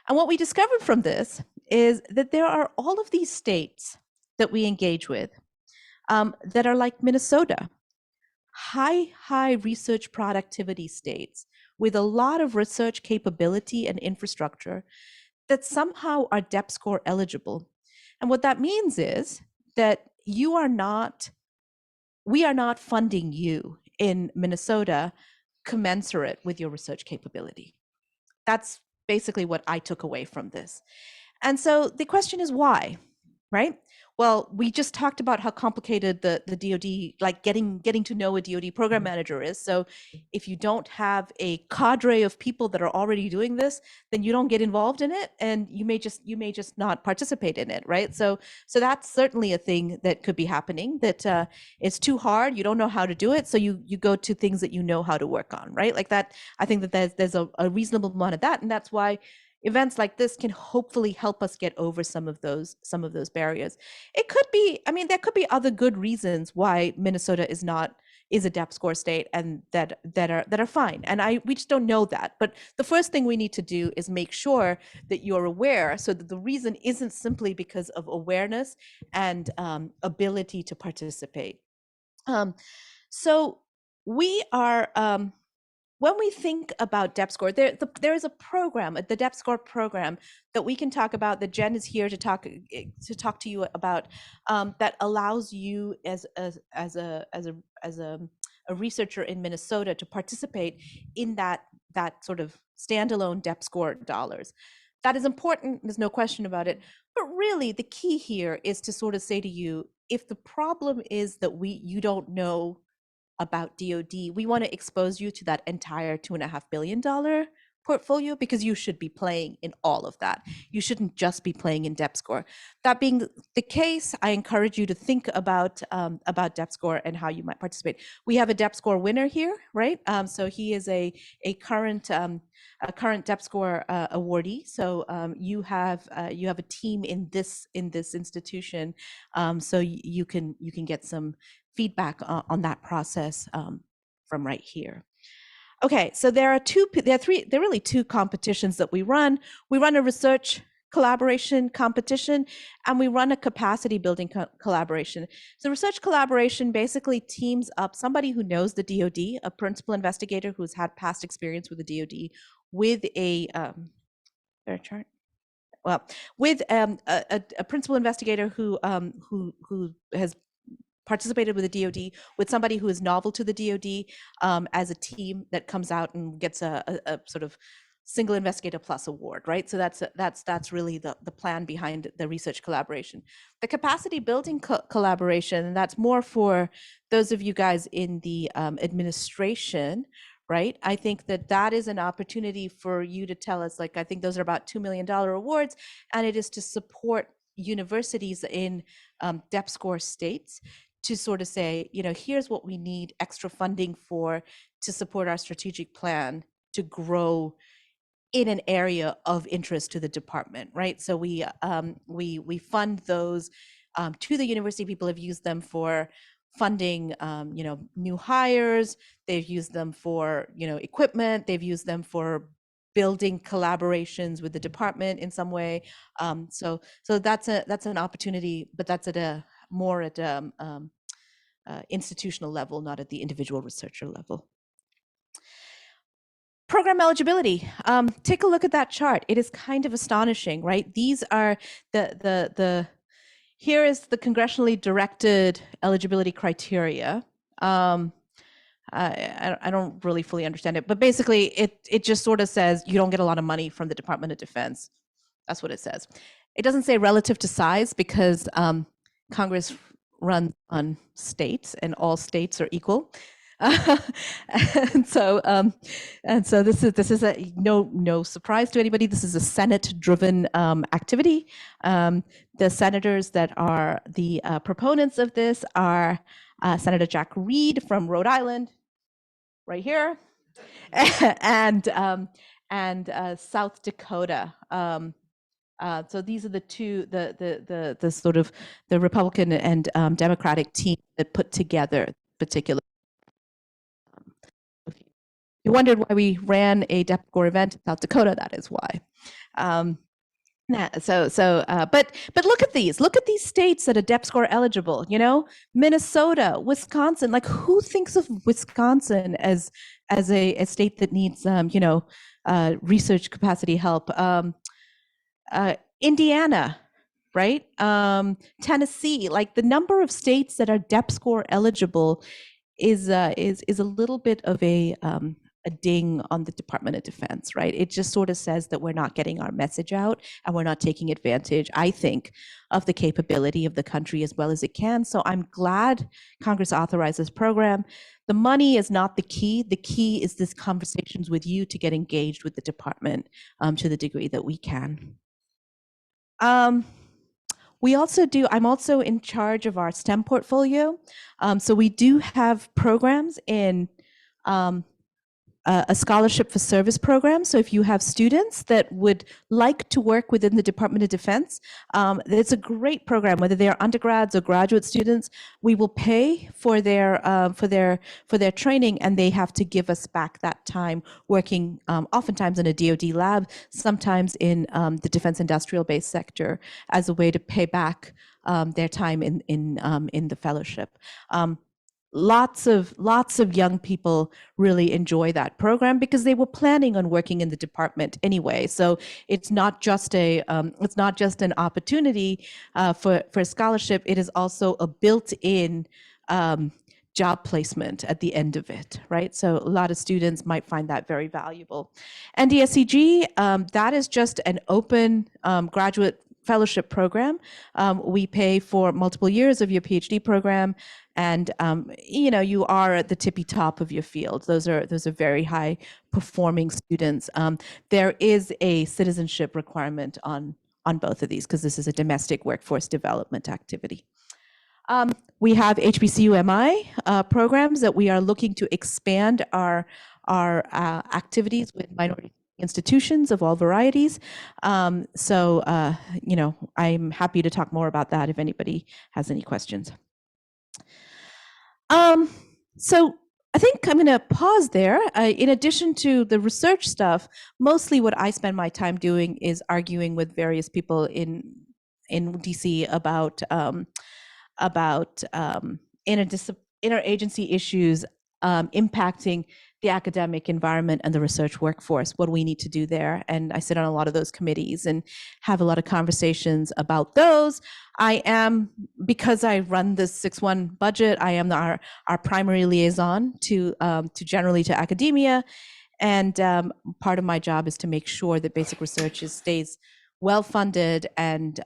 And what we discovered from this is that there are all of these states that we engage with that are like Minnesota, high research productivity states with a lot of research capability and infrastructure that somehow are depth score eligible. And what that means is that we are not funding you in Minnesota commensurate with your research capability. That's basically what I took away from this. And so the question is why, right? Well, we just talked about how complicated the DoD, like getting to know a DoD program manager is. So if you don't have a cadre of people that are already doing this, then you don't get involved in it, and you may just not participate in it, right? So that's certainly a thing that could be happening, that it's too hard, you don't know how to do it, so you go to things that you know how to work on, right? Like that, I think that there's a reasonable amount of that, and that's why events like this can hopefully help us get over some of those barriers. It could be, I mean, there could be other good reasons why Minnesota is a depth score state, and that are fine. And we just don't know that. But the first thing we need to do is make sure that you're aware, so that the reason isn't simply because of awareness and ability to participate. So we are, when we think about depth score, there is a program, the depth score program, that we can talk about, that Jen is here to talk to you about, that allows you as a researcher in Minnesota to participate in that sort of standalone depth score dollars. That is important, there's no question about it. But really, the key here is to sort of say to you, if the problem is that you don't know about DoD, we want to expose you to that entire $2.5 billion portfolio, because you should be playing in all of that. You shouldn't just be playing in depth score. That being the case, I encourage you to think about depth score and how you might participate. We have a depth score winner here, right? So he is a current depth score awardee. So you have a team in this institution, so you can get some feedback on that process from right here. Okay, so there are really two competitions that we run. We run a research collaboration competition, and we run a capacity building collaboration. So research collaboration basically teams up somebody who knows the DoD, a principal investigator who's had past experience with the DoD, with a with a principal investigator who has participated with the DoD, with somebody who is novel to the DoD, as a team that comes out and gets a sort of single investigator plus award, right? So that's really the plan behind the research collaboration. The capacity building collaboration, that's more for those of you guys in the administration, right? I think that is an opportunity for you to tell us, like, I think those are about $2 million awards, and it is to support universities in depth score states, to sort of say, here's what we need extra funding for to support our strategic plan to grow in an area of interest to the department, right? So we fund those to the university. People have used them for funding, new hires. They've used them for, equipment. They've used them for building collaborations with the department in some way. So that's an opportunity, but that's at more at institutional level, not at the individual researcher level. Program eligibility. Take a look at that chart. It is kind of astonishing, right? These are here is the congressionally directed eligibility criteria. I don't really fully understand it, but basically it just sort of says you don't get a lot of money from the Department of Defense. That's what it says. It doesn't say relative to size, because Congress runs on states, and all states are equal. And so this is a no surprise to anybody. This is a Senate-driven activity. The senators that are the proponents of this are Senator Jack Reed from Rhode Island, right here, and South Dakota. So these are the two, the sort of the Republican and Democratic team that put together particular. If you wondered why we ran a depth score event in South Dakota, that is why. But look at these states that are depth score eligible. Minnesota, Wisconsin. Like, who thinks of Wisconsin as a state that needs research capacity help? Indiana, right? Tennessee, like the number of states that are DEP score eligible is a little bit of a ding on the Department of Defense, right? It just sort of says that we're not getting our message out and we're not taking advantage, I think, of the capability of the country as well as it can. So I'm glad Congress authorized this program. The money is not the key. The key is this conversations with you to get engaged with the department to the degree that we can. We also do, I'm also in charge of our STEM portfolio. So we do have programs in a scholarship for service program. So if you have students that would like to work within the Department of Defense, it's a great program. Whether they're undergrads or graduate students, we will pay for their training, and they have to give us back that time working, oftentimes in a DoD lab, sometimes in the defense industrial base sector, as a way to pay back their time in the fellowship. Lots of young people really enjoy that program because they were planning on working in the department anyway. So it's not just an opportunity for a scholarship. It is also a built-in job placement at the end of it, right? So a lot of students might find that very valuable. NDSCG, that is just an open graduate fellowship program. We pay for multiple years of your PhD program, and you are at the tippy top of your field. Those are very high performing students. There is a citizenship requirement on both of these because this is a domestic workforce development activity. We have HBCU MI programs that we are looking to expand our activities with minority institutions of all varieties. I'm happy to talk more about that if anybody has any questions. So I think I'm going to pause there. In addition to the research stuff, mostly what I spend my time doing is arguing with various people in DC about interagency issues impacting the academic environment and the research workforce. What do we need to do there? And I sit on a lot of those committees and have a lot of conversations about those. Because I run the 6-1 budget, I am our primary liaison to generally to academia. And part of my job is to make sure that basic research stays well funded and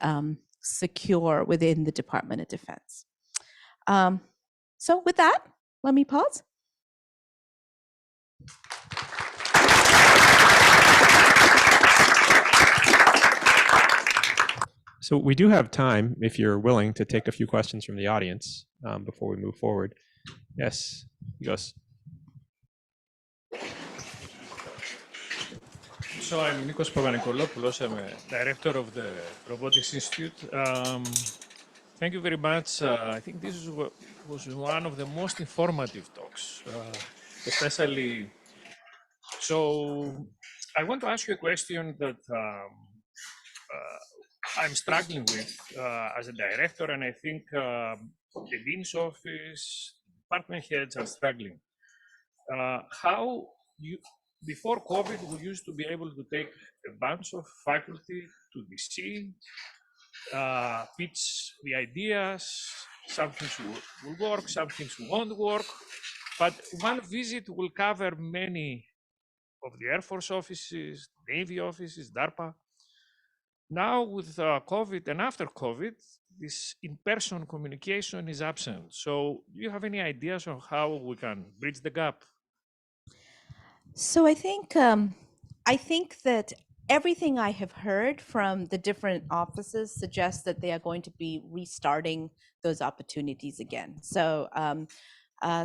secure within the Department of Defense. So with that, let me pause. So we do have time, if you're willing, to take a few questions from the audience before we move forward. Yes, Yos. So I'm Nikos Papanikopoulos. I'm a director of the Robotics Institute. Thank you very much. I think this was one of the most informative talks, especially. So I want to ask you a question that I'm struggling with as a director, and I think the dean's office, department heads are struggling. Before COVID, we used to be able to take a bunch of faculty to DC, pitch the ideas, some things will work, some things won't work, but one visit will cover many of the Air Force offices, Navy offices, DARPA. Now with COVID and after COVID, this in-person communication is absent. So do you have any ideas on how we can bridge the gap? So I think that everything I have heard from the different offices suggests that they are going to be restarting those opportunities again. So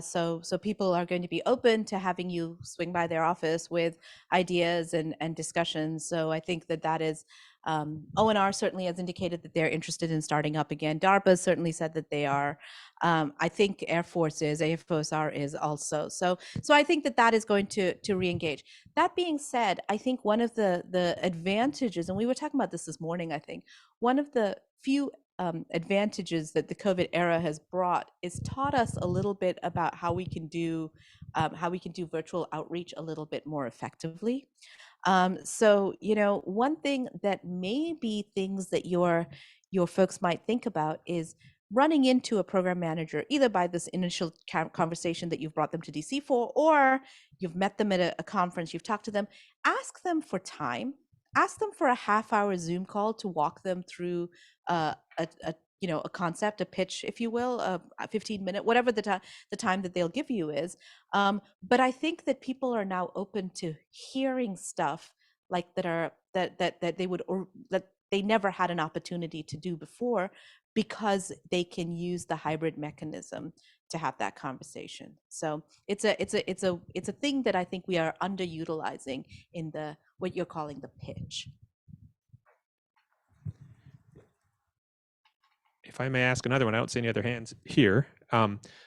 so people are going to be open to having you swing by their office with ideas and discussions. So I think that is ONR certainly has indicated that they're interested in starting up again. DARPA certainly said that they are. I think Air Force is, AFOSR is also. So I think that is going to re-engage. That being said, I think one of the advantages, and we were talking about this morning, I think, one of the few advantages that the COVID era has brought is taught us a little bit about how we can do virtual outreach a little bit more effectively. So, one thing that may be things that your folks might think about is running into a program manager, either by this initial conversation that you've brought them to DC for, or you've met them at a conference, you've talked to them. Ask them for time. Ask them for a half-hour Zoom call to walk them through a concept, a pitch, if you will, a 15-minute, whatever the time that they'll give you is. But I think that people are now open to hearing stuff like that they would, or that they never had an opportunity to do before, because they can use the hybrid mechanism to have that conversation. So it's a thing that I think we are underutilizing in what you're calling the pitch. If I may ask another one, I don't see any other hands here.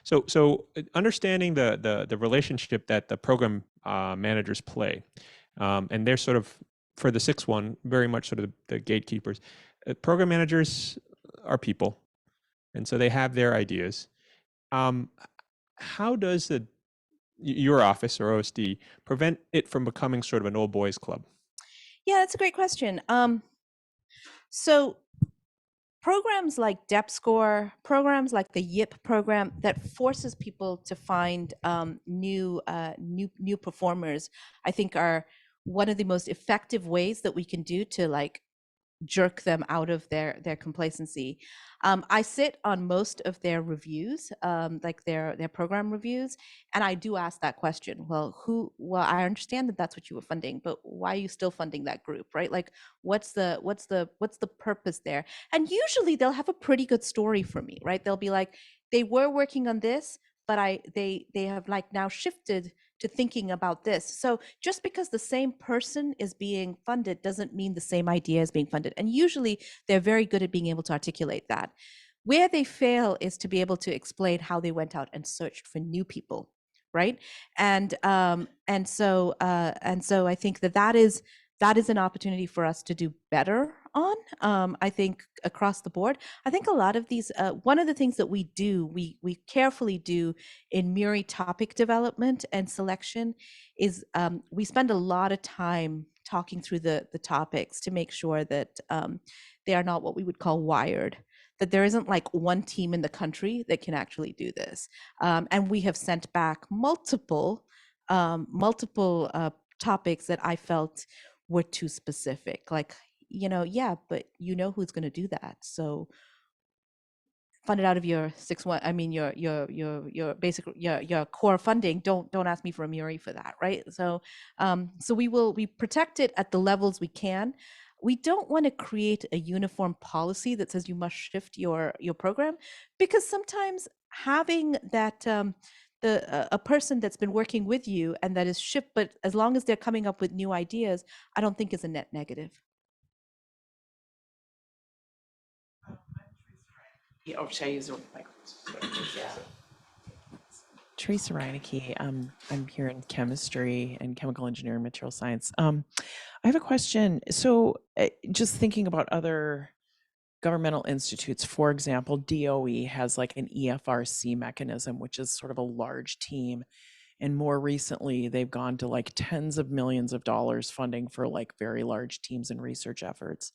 So understanding the relationship that the program managers play, and they're sort of, for the sixth one, very much sort of the gatekeepers. Program managers are people, and so they have their ideas. How does your office or OSD prevent it from becoming sort of an old boys club? Yeah, that's a great question. So programs like DEP Score, programs like the YIP program that forces people to find new performers, I think are one of the most effective ways that we can do to jerk them out of their complacency. I sit on most of their reviews, like their program reviews, and I do ask that question. Well, I understand that that's what you were funding, but why are you still funding that group, right? Like, what's the purpose there? And usually they'll have a pretty good story for me, right? They'll be like, they were working on this, but they have now shifted to thinking about this. So just because the same person is being funded doesn't mean the same idea is being funded. And usually they're very good at being able to articulate that. Where they fail is to be able to explain how they went out and searched for new people, right? And so I think that is an opportunity for us to do better on. I think across the board. I think a lot of these, one of the things that we do, we carefully do in MURI topic development and selection is we spend a lot of time talking through the topics to make sure that they are not what we would call wired, that there isn't like one team in the country that can actually do this. And we have sent back multiple topics that I felt were too specific. Like, yeah, but who's going to do that? So fund it out of your 6-1. I mean, your basic, your core funding. Don't ask me for a MURI for that, right? So, so we protect it at the levels we can. We don't want to create a uniform policy that says you must shift your program, because sometimes having that a person that's been working with you and that is shift, but as long as they're coming up with new ideas, I don't think is a net negative. Oh, should I use the microphone? Yeah. Teresa Reinecke. I'm here in chemistry and chemical engineering, material science. I have a question. So just thinking about other governmental institutes, for example, DOE has like an EFRC mechanism, which is sort of a large team. And more recently, they've gone to like tens of millions of dollars funding for like very large teams and research efforts.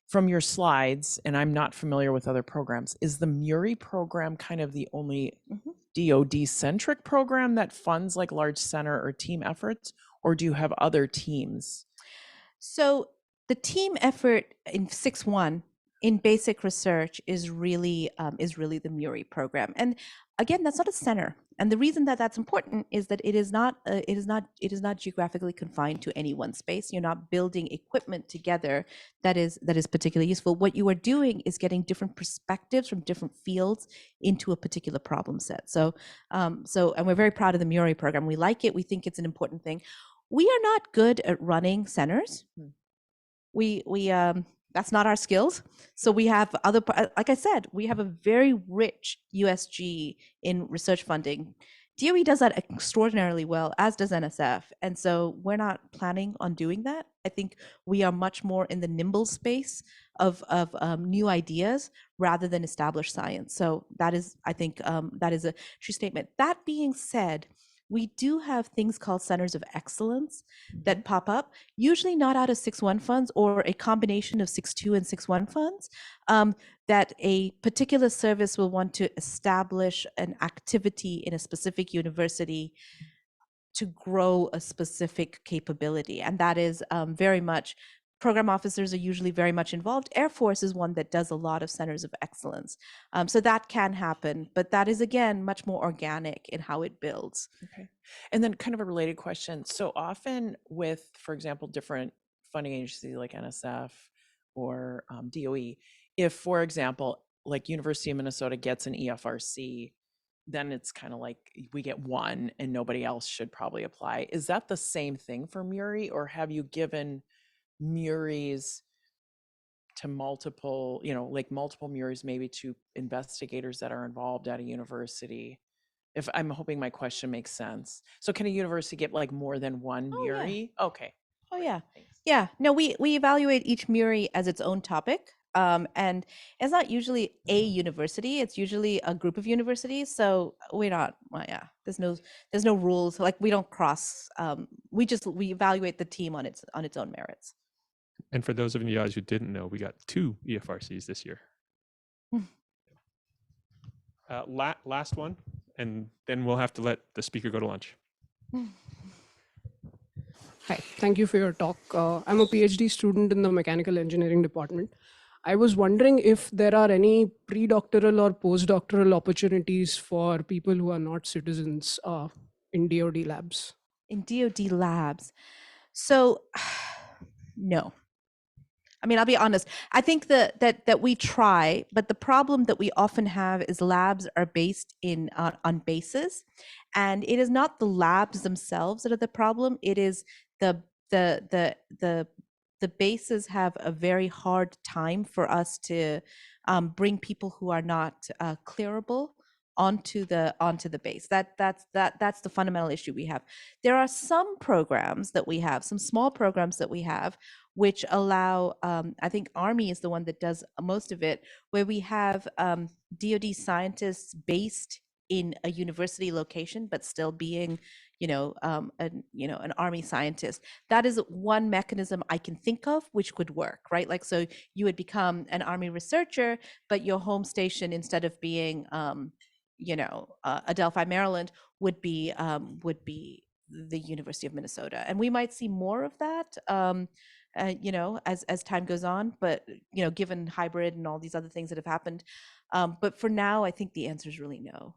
From your slides, and I'm not familiar with other programs, is the MURI program kind of the only DoD-centric program that funds like large center or team efforts, or do you have other teams? So the team effort in 6-1 in basic research is really the MURI program. And again, that's not a center. And the reason that that's important is that it is not geographically confined to any one space. You're not building equipment together that is particularly useful. What you are doing is getting different perspectives from different fields into a particular problem set. So and we're very proud of the MURI program. We like it. We think it's an important thing. We are not good at running centers. That's not our skills. So we have other, like I said, we have a very rich USG in research funding. DOE does that extraordinarily well, as does NSF. And so we're not planning on doing that. I think we are much more in the nimble space of new ideas rather than established science. So that is, I think, that is a true statement. That being said, we do have things called centers of excellence that pop up, usually not out of 6-1 funds or a combination of 6-2 and 6-1 funds, that a particular service will want to establish an activity in a specific university to grow a specific capability. And that is very much, program officers are usually very much involved. Air Force is one that does a lot of centers of excellence. So that can happen, but that is, again, much more organic in how it builds. Okay. And then kind of a related question. So often with, for example, different funding agencies like NSF or DOE, if, for example, like University of Minnesota gets an EFRC, then it's kind of like we get one and nobody else should probably apply. Is that the same thing for MURI, or have you given MURIs to multiple, like multiple MURIs maybe to investigators that are involved at a university? If I'm hoping my question makes sense. So can a university get like more than one Oh, yeah. MURI? Okay. Oh, Great, yeah. thanks. Yeah, no, we evaluate each MURI as its own topic. And it's not usually a university, it's usually a group of universities. So we're not, well, yeah, there's no rules. Like we don't cross, we evaluate the team on its own merits. And for those of you guys who didn't know, we got 2 EFRCs this year. Last one, and then we'll have to let the speaker go to lunch. Hi, thank you for your talk. I'm a PhD student in the mechanical engineering department. I was wondering if there are any pre-doctoral or postdoctoral opportunities for people who are not citizens in DoD labs. In DoD labs. So no. I mean, I'll be honest. I think that we try, but the problem that we often have is labs are based in on bases, and it is not the labs themselves that are the problem. It is the bases have a very hard time for us to bring people who are not clearable onto the base. That's the fundamental issue we have. There are some programs that we have, some small programs that we have, which allow, I think Army is the one that does most of it, where we have DoD scientists based in a university location, but still being, an Army scientist. That is one mechanism I can think of which could work, right? Like, so you would become an Army researcher, but your home station, instead of being, Adelphi, Maryland, would be the University of Minnesota, and we might see more of that. As time goes on, but given hybrid and all these other things that have happened, but for now, I think the answer is really no.